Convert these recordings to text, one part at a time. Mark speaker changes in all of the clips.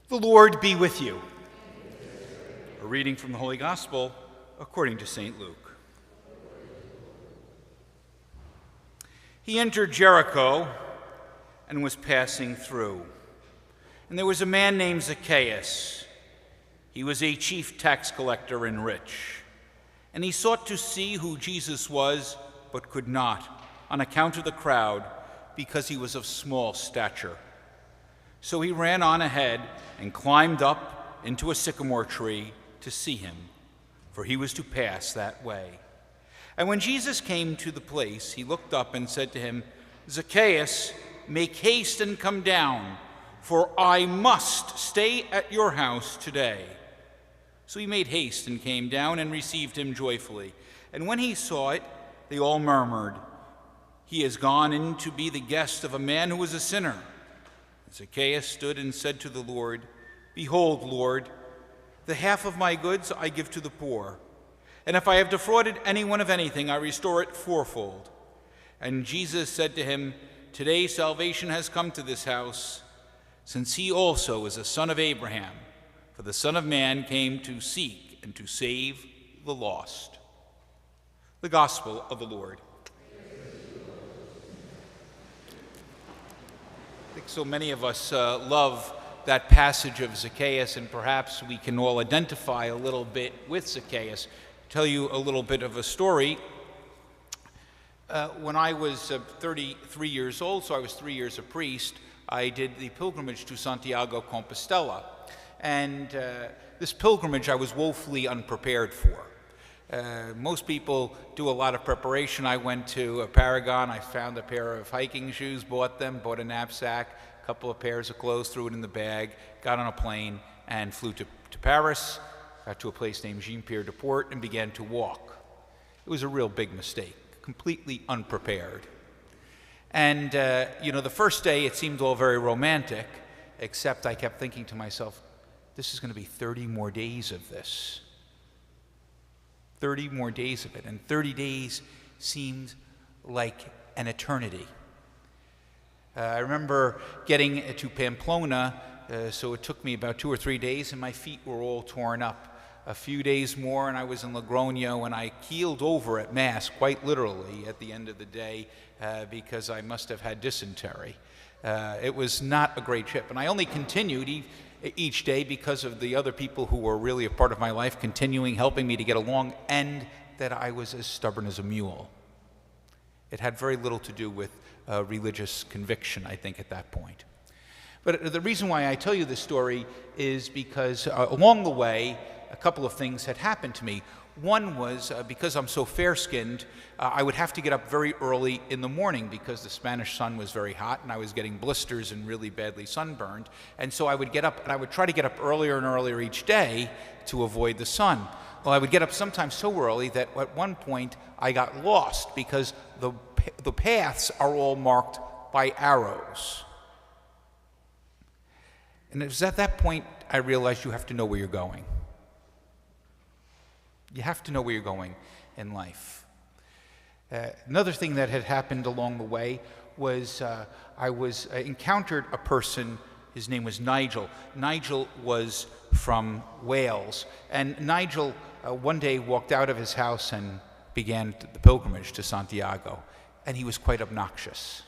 Speaker 1: The Lord be with you. A reading from the Holy Gospel according to St. Luke. He entered Jericho and was passing through. And there was a man named Zacchaeus. He was a chief tax collector and rich. And he sought to see who Jesus was, but could not, on account of the crowd, because he was of small stature. So he ran on ahead and climbed up into a sycamore tree to see him, for he was to pass that way. And when Jesus came to the place, he looked up and said to him, "Zacchaeus, make haste and come down, for I must stay at your house today." So he made haste and came down and received him joyfully. And when he saw it, they all murmured, "He has gone in to be the guest of a man who was a sinner." Zacchaeus stood and said to the Lord, "Behold, Lord, the half of my goods I give to the poor, and if I have defrauded anyone of anything, I restore it fourfold." And Jesus said to him, "Today salvation has come to this house, since he also is a son of Abraham, for the Son of Man came to seek and to save the lost." The Gospel of the Lord. I think so many of us love that passage of Zacchaeus, and perhaps we can all identify a little bit with Zacchaeus. Tell you a little bit of a story. When I was 33 years old, so I was 3 years a priest, I did the pilgrimage to Santiago, Compostela. And this pilgrimage I was woefully unprepared for. Most people do a lot of preparation. I went to Paragon, I found a pair of hiking shoes, bought a knapsack, a couple of pairs of clothes, threw it in the bag, got on a plane, and flew to Paris, got to a place named Jean-Pierre-de-Port, and began to walk. It was a real big mistake, completely unprepared. And, the first day it seemed all very romantic, except I kept thinking to myself, this is going to be 30 more days of this. 30 more days of it, and 30 days seemed like an eternity. I remember getting to Pamplona, so it took me about 2 or 3 days, and my feet were all torn up. A few days more, and I was in Logroño, and I keeled over at Mass, quite literally, at the end of the day, because I must have had dysentery. It was not a great trip, and I only continued each day because of the other people who were really a part of my life continuing, helping me to get along, and that I was as stubborn as a mule. It had very little to do with religious conviction, I think, at that point. But the reason why I tell you this story is because along the way, a couple of things had happened to me. One was because I'm so fair-skinned, I would have to get up very early in the morning because the Spanish sun was very hot and I was getting blisters and really badly sunburned. And so I would get up, and I would try to get up earlier and earlier each day to avoid the sun. Well, I would get up sometimes so early that at one point I got lost because the paths are all marked by arrows. And it was at that point I realized you have to know where you're going. You have to know where you're going in life. Another thing that had happened along the way was I encountered a person. His name was Nigel. Nigel was from Wales. And Nigel one day walked out of his house and began the pilgrimage to Santiago. And he was quite obnoxious.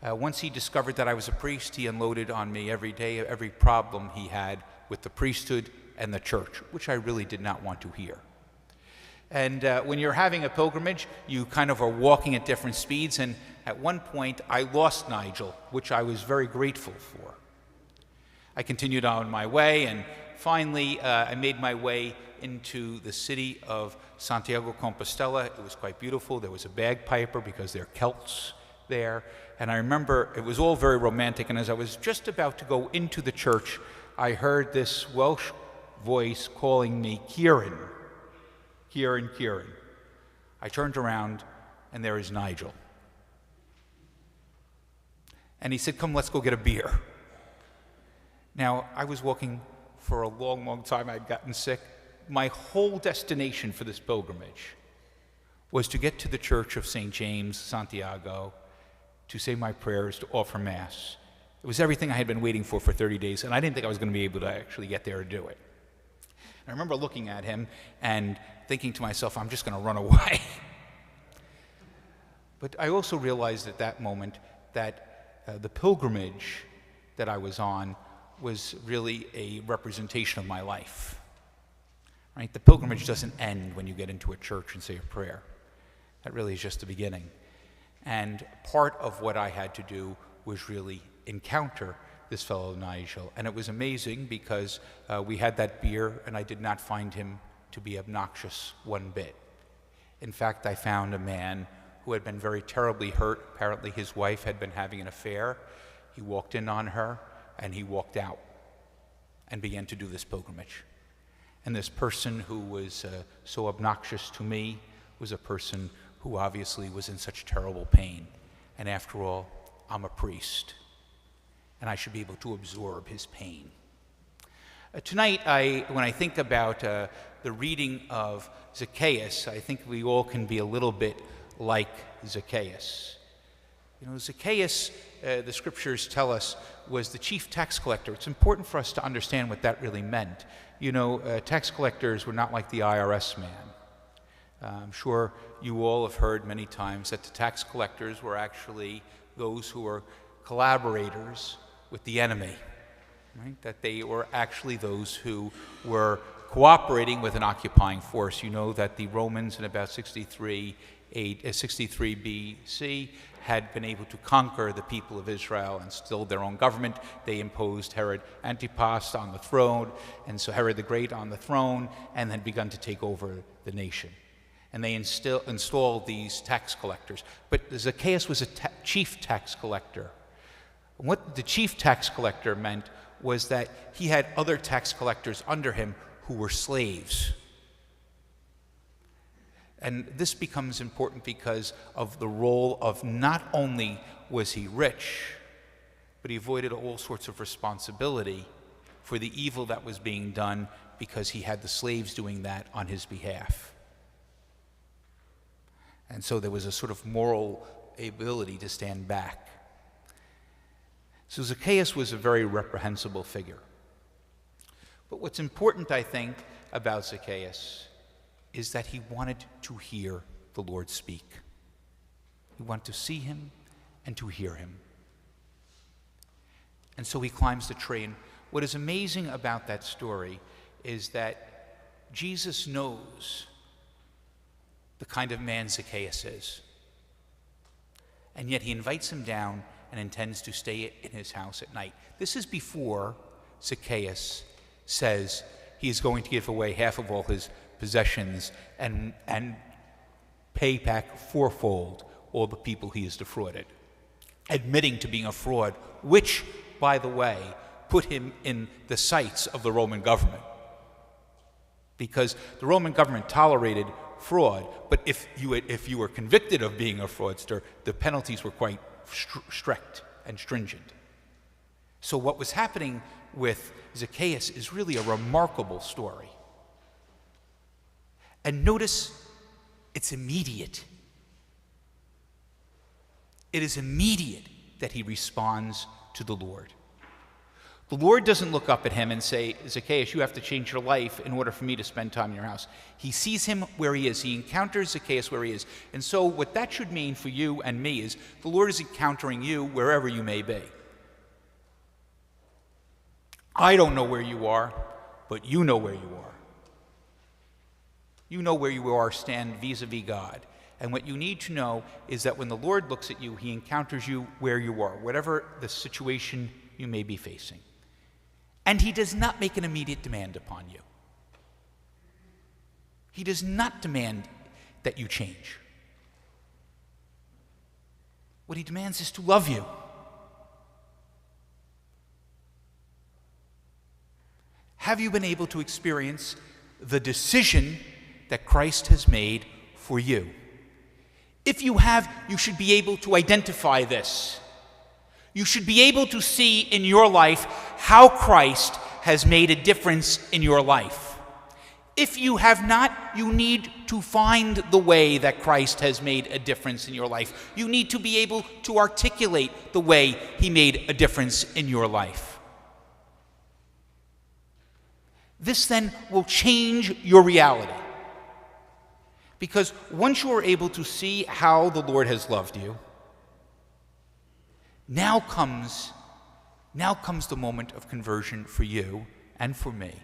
Speaker 1: Once he discovered that I was a priest, he unloaded on me every day every problem he had with the priesthood and the church, which I really did not want to hear. And when you're having a pilgrimage, you kind of are walking at different speeds, and at one point I lost Nigel, which I was very grateful for. I continued on my way, and finally I made my way into the city of Santiago, Compostela. It was quite beautiful. There was a bagpiper because they're Celts there, and I remember it was all very romantic, and as I was just about to go into the church, I heard this Welsh voice calling me Kieran. Kieran, Kieran. I turned around, and there is Nigel. And he said, "Come, let's go get a beer." Now, I was walking for a long, long time. I'd gotten sick. My whole destination for this pilgrimage was to get to the church of St. James, Santiago, to say my prayers, to offer Mass, It was everything I had been waiting for 30 days, and I didn't think I was going to be able to actually get there to do it. And I remember looking at him and thinking to myself, I'm just going to run away. But I also realized at that moment that the pilgrimage that I was on was really a representation of my life. Right? The pilgrimage doesn't end when you get into a church and say a prayer. That really is just the beginning. And part of what I had to do was really encounter this fellow Nigel. And it was amazing because we had that beer, and I did not find him to be obnoxious one bit. In fact, I found a man who had been very terribly hurt. Apparently his wife had been having an affair. He walked in on her, and he walked out and began to do this pilgrimage. And this person who was so obnoxious to me was a person who obviously was in such terrible pain. And after all, I'm a priest, and I should be able to absorb his pain. Tonight, when I think about the reading of Zacchaeus, I think we all can be a little bit like Zacchaeus. You know, Zacchaeus, the scriptures tell us, was the chief tax collector. It's important for us to understand what that really meant. You know, tax collectors were not like the IRS man. I'm sure you all have heard many times that the tax collectors were actually those who were collaborators with the enemy, right? That they were actually those who were cooperating with an occupying force. You know that the Romans in about 63 BC had been able to conquer the people of Israel and instilled their own government. They imposed Herod Antipas on the throne, and so Herod the Great on the throne, and had begun to take over the nation. And they installed these tax collectors. But Zacchaeus was a chief tax collector. What the chief tax collector meant was that he had other tax collectors under him who were slaves. And this becomes important because of the role of not only was he rich, but he avoided all sorts of responsibility for the evil that was being done because he had the slaves doing that on his behalf. And so there was a sort of moral ability to stand back. So Zacchaeus was a very reprehensible figure. But what's important, I think, about Zacchaeus is that he wanted to hear the Lord speak. He wanted to see him and to hear him. And so he climbs the tree. And what is amazing about that story is that Jesus knows the kind of man Zacchaeus is. And yet he invites him down and intends to stay in his house at night. This is before Zacchaeus says he is going to give away half of all his possessions and pay back fourfold all the people he has defrauded, admitting to being a fraud, which, by the way, put him in the sights of the Roman government. Because the Roman government tolerated fraud, but if you were convicted of being a fraudster, the penalties were quite strict and stringent. So what was happening with Zacchaeus is really a remarkable story. And notice, it's immediate. It is immediate that he responds to the Lord. The Lord doesn't look up at him and say, Zacchaeus, you have to change your life in order for me to spend time in your house. He sees him where he is. He encounters Zacchaeus where he is. And so what that should mean for you and me is the Lord is encountering you wherever you may be. I don't know where you are, but you know where you are. You know where you are stand vis-a-vis God. And what you need to know is that when the Lord looks at you, he encounters you where you are, whatever the situation you may be facing. And he does not make an immediate demand upon you. He does not demand that you change. What he demands is to love you. Have you been able to experience the decision that Christ has made for you? If you have, you should be able to identify this. You should be able to see in your life how Christ has made a difference in your life. If you have not, you need to find the way that Christ has made a difference in your life. You need to be able to articulate the way he made a difference in your life. This then will change your reality. Because once you are able to see how the Lord has loved you, now comes the moment of conversion for you and for me,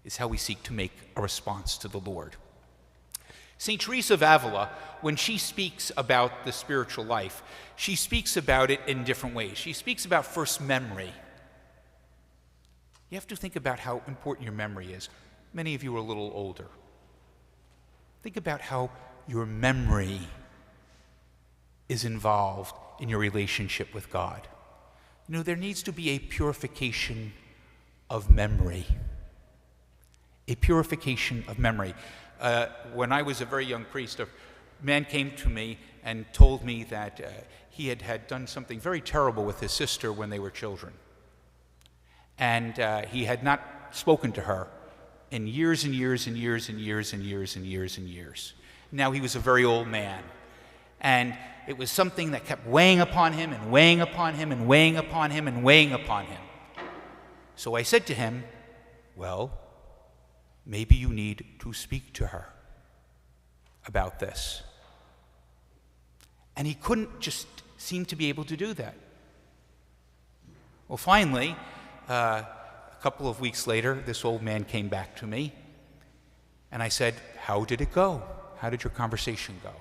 Speaker 1: is how we seek to make a response to the Lord. St. Teresa of Avila, when she speaks about the spiritual life, she speaks about it in different ways. She speaks about first memory. You have to think about how important your memory is. Many of you are a little older. Think about how your memory is involved in your relationship with God. You know, there needs to be a purification of memory. A purification of memory. When I was a very young priest, a man came to me and told me that he had done something very terrible with his sister when they were children. And he had not spoken to her in years and years and years and years and years and years and years. Now he was a very old man. And it was something that kept weighing upon him and weighing upon him and weighing upon him and weighing upon him. So I said to him, well, maybe you need to speak to her about this. And he couldn't just seem to be able to do that. Well, finally, a couple of weeks later, this old man came back to me, and I said, how did it go? How did your conversation go?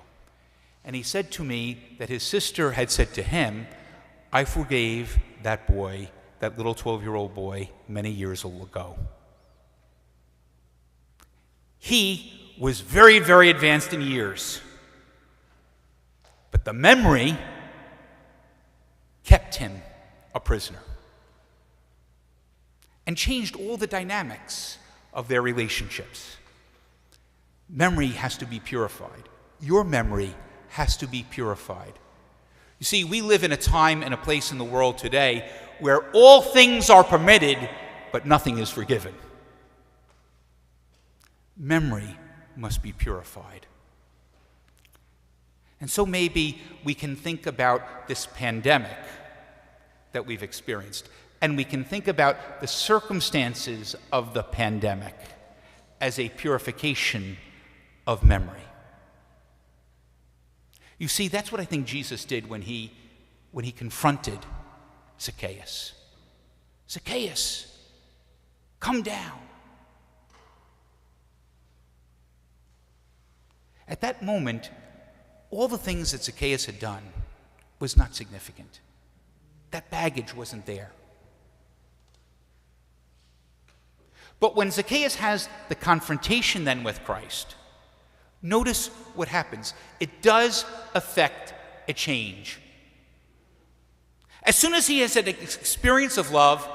Speaker 1: And he said to me that his sister had said to him, I forgave that boy, that little 12-year-old boy, many years ago. He was very, very advanced in years. But the memory kept him a prisoner and changed all the dynamics of their relationships. Memory has to be purified. Your memory has to be purified. You see, we live in a time and a place in the world today where all things are permitted, but nothing is forgiven. Memory must be purified. And so maybe we can think about this pandemic that we've experienced, and we can think about the circumstances of the pandemic as a purification of memory. You see, that's what I think Jesus did when he confronted Zacchaeus. Zacchaeus, come down. At that moment, all the things that Zacchaeus had done was not significant. That baggage wasn't there. But when Zacchaeus has the confrontation then with Christ, notice what happens. It does affect a change. As soon as he has an experience of love,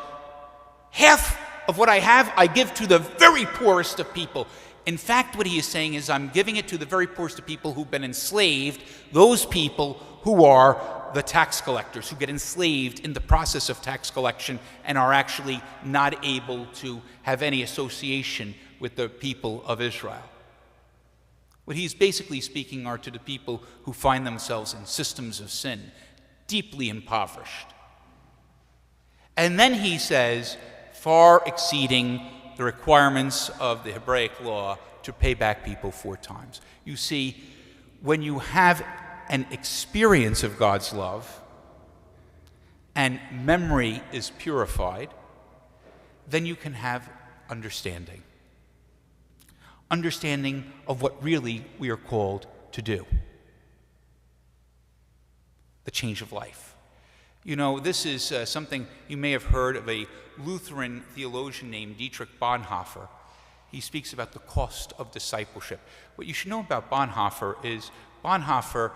Speaker 1: half of what I have, I give to the very poorest of people. In fact, what he is saying is, I'm giving it to the very poorest of people who've been enslaved, those people who are the tax collectors, who get enslaved in the process of tax collection and are actually not able to have any association with the people of Israel. What he's basically speaking are to the people who find themselves in systems of sin, deeply impoverished. And then he says, far exceeding the requirements of the Hebraic law to pay back people 4 times. You see, when you have an experience of God's love and memory is purified, then you can have understanding. Understanding of what really we are called to do. The change of life. You know, this is something you may have heard of a Lutheran theologian named Dietrich Bonhoeffer. He speaks about the cost of discipleship. What you should know about Bonhoeffer is Bonhoeffer,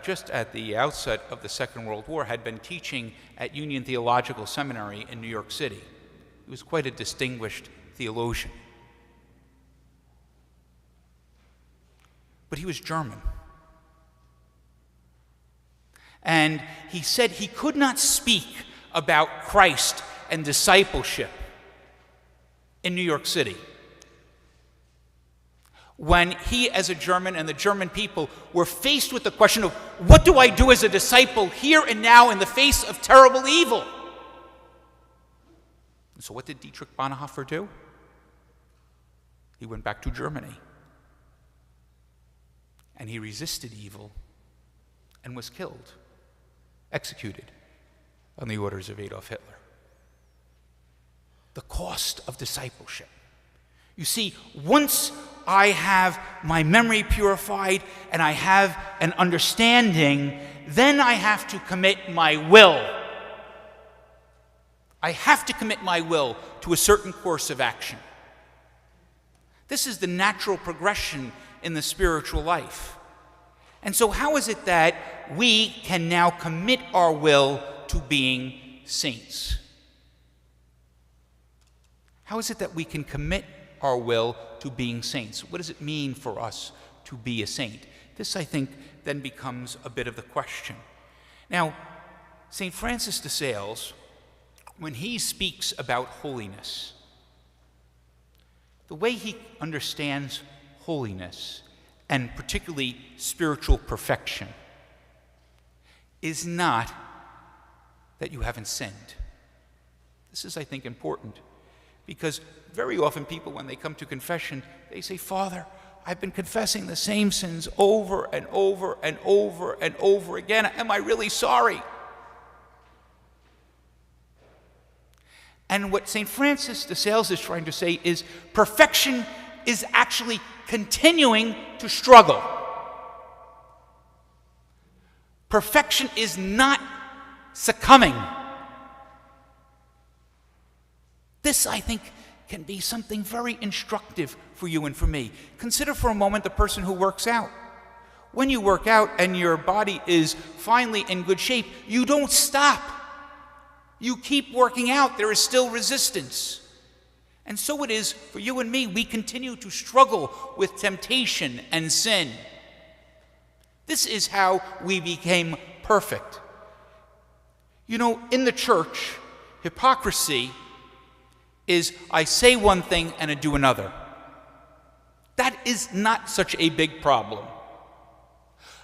Speaker 1: just at the outset of the Second World War, had been teaching at Union Theological Seminary in New York City. He was quite a distinguished theologian. But he was German. And he said he could not speak about Christ and discipleship in New York City. when he, as a German, and the German people were faced with the question of, what do I do as a disciple here and now in the face of terrible evil? And so what did Dietrich Bonhoeffer do? He went back to Germany. And he resisted evil and was killed, executed on the orders of Adolf Hitler. The cost of discipleship. You see, once I have my memory purified and I have an understanding, then I have to commit my will. I have to commit my will to a certain course of action. This is the natural progression in the spiritual life. And so how is it that we can now commit our will to being saints? How is it that we can commit our will to being saints? What does it mean for us to be a saint? This, I think, then becomes a bit of the question. Now, St. Francis de Sales, when he speaks about holiness, the way he understands holiness, and particularly spiritual perfection, is not that you haven't sinned. This is, I think, important, because very often people, when they come to confession, they say, Father, I've been confessing the same sins over and over and over and over again. Am I really sorry? And what St. Francis de Sales is trying to say is perfection is actually continuing to struggle. Perfection is not succumbing. This, I think, can be something very instructive for you and for me. Consider for a moment the person who works out. When you work out and your body is finally in good shape, you don't stop. You keep working out. There is still resistance. And so it is for you and me. We continue to struggle with temptation and sin. This is how we became perfect. You know, in the church, hypocrisy is I say one thing and I do another. That is not such a big problem.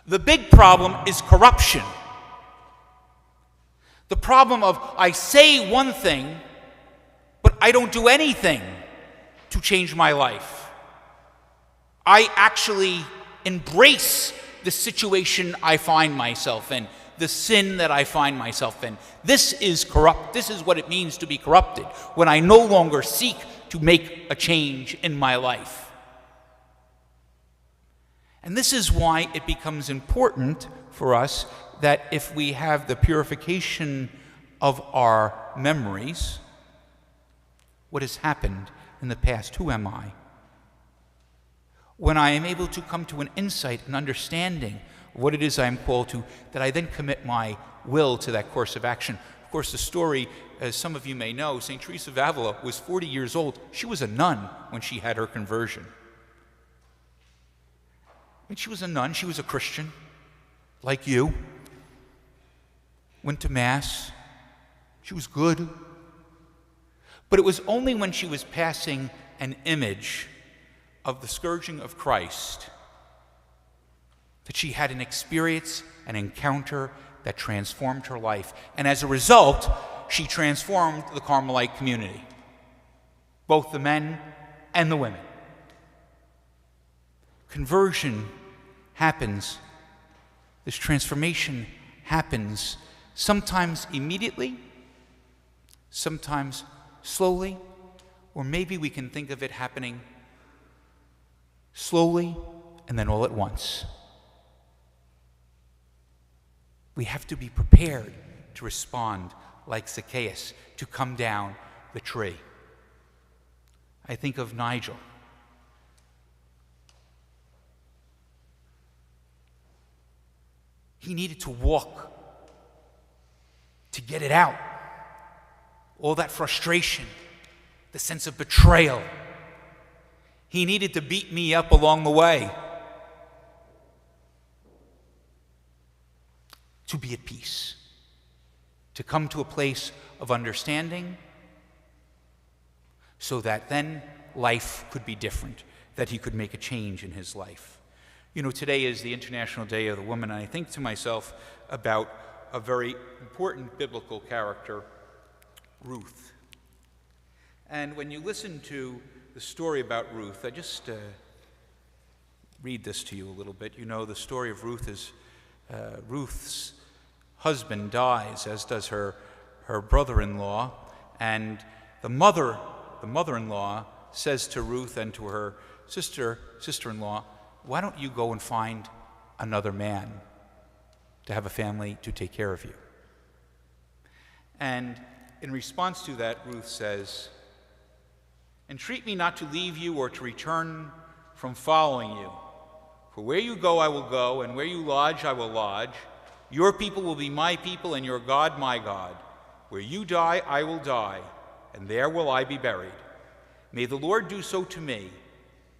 Speaker 1: The big problem is corruption. The problem of I say one thing, but I don't do anything to change my life. I actually embrace the situation I find myself in, the sin that I find myself in. This is corrupt. This is what it means to be corrupted, when I no longer seek to make a change in my life. And this is why it becomes important for us that if we have the purification of our memories, what has happened in the past? Who am I? When I am able to come to an insight and understanding of what it is I am called to, that I then commit my will to that course of action. Of course, the story, as some of you may know, St. Teresa of Avila was 40 years old. She was a nun when she had her conversion. And she was a nun. She was a Christian, like you. Went to Mass. She was good. But it was only when she was passing an image of the scourging of Christ that she had an experience, an encounter that transformed her life. And as a result, she transformed the Carmelite community, both the men and the women. Conversion happens, this transformation happens sometimes immediately, sometimes slowly, or maybe we can think of it happening slowly and then all at once. We have to be prepared to respond like Zacchaeus, to come down the tree. I think of Nigel. He needed to walk to get it out. All that frustration, the sense of betrayal. He needed to beat me up along the way to be at peace, to come to a place of understanding so that then life could be different. that he could make a change in his life. You know, today is the International Day of the Woman, and I think to myself about a very important biblical character, Ruth. And when you listen to the story about Ruth, I just read this to you a little bit. You know, the story of Ruth is Ruth's husband dies, as does her brother-in-law, and the mother-in-law says to Ruth and to her sister-in-law, why don't you go and find another man to have a family to take care of you? And in response to that, Ruth says, entreat me not to leave you or to return from following you. For where you go, I will go, and where you lodge, I will lodge. Your people will be my people, and your God, my God. Where you die, I will die, and there will I be buried. May the Lord do so to me,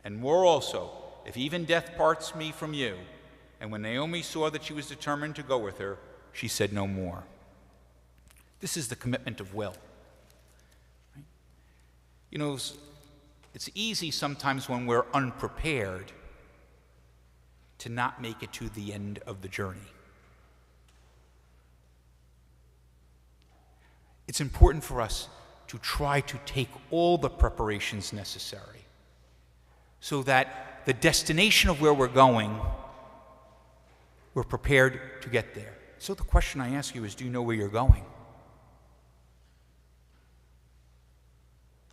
Speaker 1: and more also, if even death parts me from you. And when Naomi saw that she was determined to go with her, she said no more. This is the commitment of will. Right? You know, it's easy sometimes when we're unprepared to not make it to the end of the journey. It's important for us to try to take all the preparations necessary so that the destination of where we're going, we're prepared to get there. So the question I ask you is, do you know where you're going?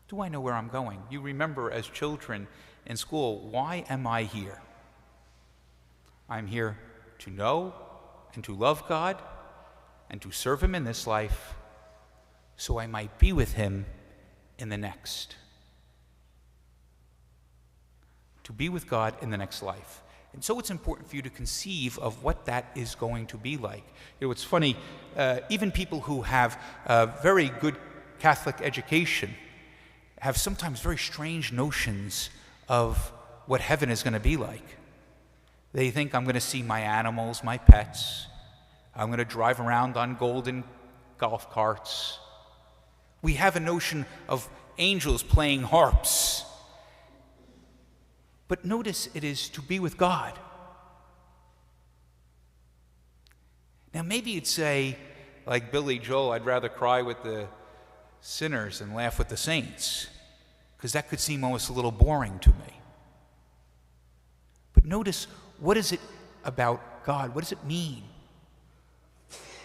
Speaker 1: Do I know where I'm going? You remember as children in school, why am I here? I'm here to know and to love God and to serve Him in this life so I might be with Him in the next. To be with God in the next life. And so it's important for you to conceive of what that is going to be like. You know, it's funny, even people who have a very good Catholic education have sometimes very strange notions of what heaven is going to be like. They think, I'm going to see my animals, my pets. I'm going to drive around on golden golf carts. We have a notion of angels playing harps. But notice it is to be with God. Now maybe you'd say, like Billy Joel, I'd rather cry with the sinners and laugh with the saints, because that could seem almost a little boring to me. But notice, what is it about God? What does it mean?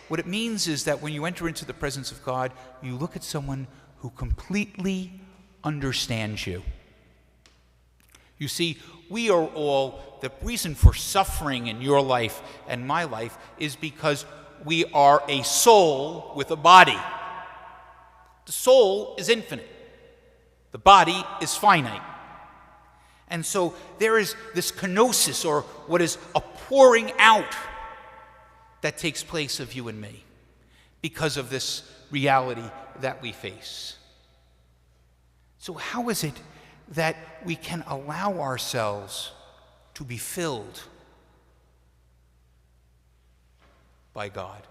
Speaker 1: What it means is that when you enter into the presence of God, you look at someone who completely understands you. You see, we are all, the reason for suffering in your life and my life is because we are a soul with a body. The soul is infinite. The body is finite. And so there is this kenosis, or what is a pouring out, that takes place of you and me because of this reality that we face. So how is it that we can allow ourselves to be filled by God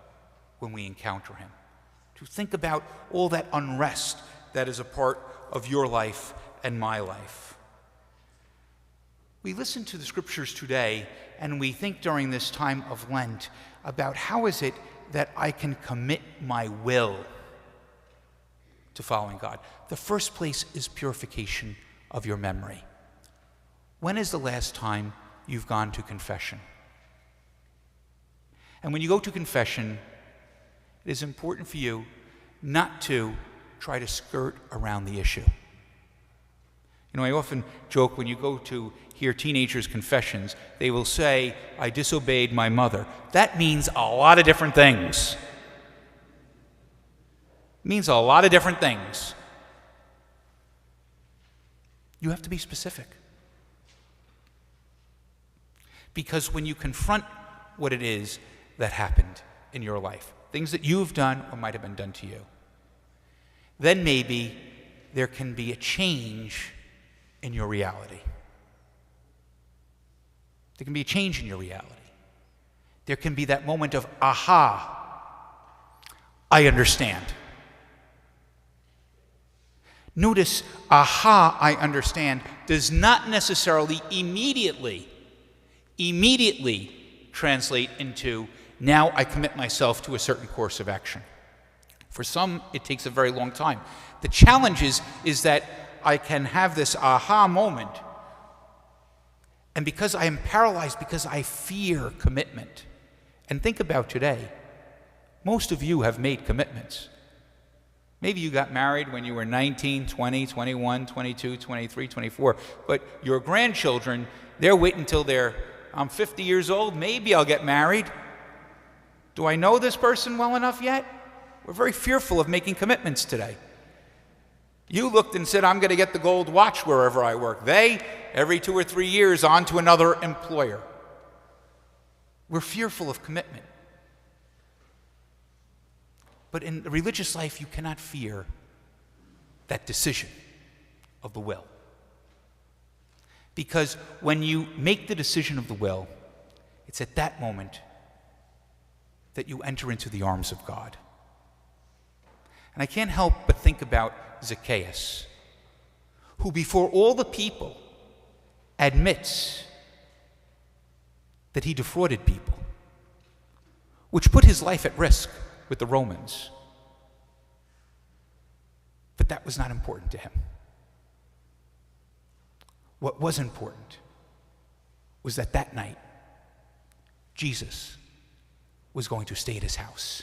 Speaker 1: when we encounter Him? To think about all that unrest that is a part of your life and my life. We listen to the scriptures today and we think during this time of Lent about how is it that I can commit my will to following God. The first place is purification of your memory. When is the last time you've gone to confession? And when you go to confession, it is important for you not to try to skirt around the issue. You know, I often joke when you go to hear teenagers' confessions, they will say, I disobeyed my mother. That means a lot of different things. It means a lot of different things. You have to be specific. Because when you confront what it is that happened in your life, things that you've done or might have been done to you, then maybe there can be a change in your reality. There can be a change in your reality. There can be that moment of, aha, I understand. Notice, aha, I understand, does not necessarily immediately translate into, now I commit myself to a certain course of action. For some, it takes a very long time. The challenge is that I can have this aha moment, and because I am paralyzed, because I fear commitment. And think about today. Most of you have made commitments. Maybe you got married when you were 19, 20, 21, 22, 23, 24, but your grandchildren, they're waiting until I'm 50 years old, maybe I'll get married. Do I know this person well enough yet? We're very fearful of making commitments today. You looked and said, I'm going to get the gold watch wherever I work. They, every 2 or 3 years, on to another employer. We're fearful of commitment. But in the religious life, you cannot fear that decision of the will. Because when you make the decision of the will, it's at that moment that you enter into the arms of God. And I can't help but think about Zacchaeus, who before all the people admits that he defrauded people, which put his life at risk with the Romans. But that was not important to him. What was important was that night, Jesus was going to stay at his house.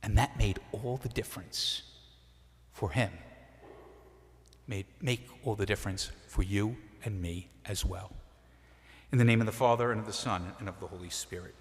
Speaker 1: And that made all the difference for him. Make all the difference for you and me as well. In the name of the Father, and of the Son, and of the Holy Spirit.